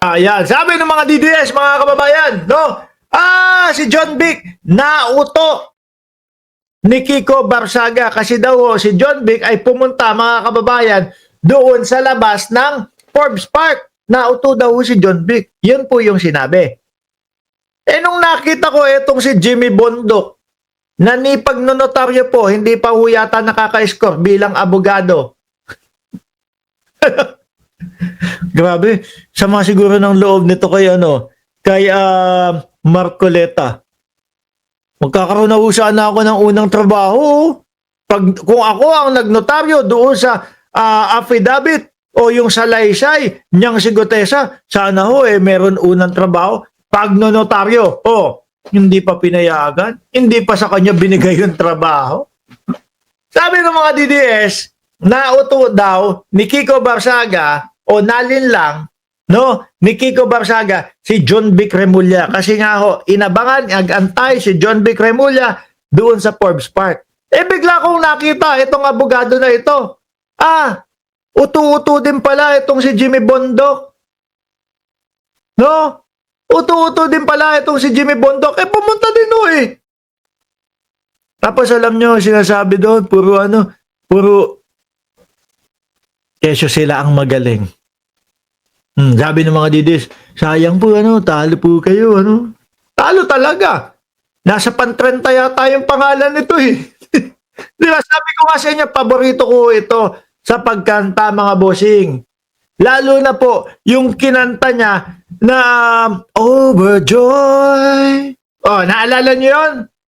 Ayan, sabi ng mga DDS, mga kababayan, no? Si John Vic, nauto ni Kiko Barsaga kasi daw si John Vic ay pumunta, mga kababayan, doon sa labas ng Forbes Park. Nauto daw si John Vic. Yun po yung sinabi. Nung nakita ko itong si Jimmy Bondok, na ni pagnonotaryo po, hindi pa ho yata nakaka-score bilang abogado. Grabe, sama siguro ng loob nito kay Marcoleta. Magkakaroon na sana ako ng unang trabaho. Kung ako ang nagnotaryo doon sa affidavit o yung salaysay niyang si Gutesa, sana meron unang trabaho. Pag nonotaryo, hindi pa pinayagan, hindi pa sa kanya binigay yung trabaho. Sabi ng mga DDS, nauto daw ni Kiko Barsaga o nalin lang, no, ni Kiko Barsaga si John Vic Remulla kasi nga inabangan, agantay si John Vic Remulla doon sa Forbes Park. Bigla kong nakita itong abogado na ito. Uto-uto din pala itong si Jimmy Bondok. No? Uto-uto din pala itong si Jimmy Bondok. Pumunta din Tapos alam nyo, sinasabi doon, puro kesyo sila ang magaling. Sabi ng mga didis, sayang po, talo po kayo, Talo talaga. Nasa pan-30 yata yung pangalan nito Di ba, sabi ko nga sa inyo, paborito ko ito sa pagkanta, mga bossing. Lalo na po, yung kinanta niya na Overjoy. Naalala niyo yun?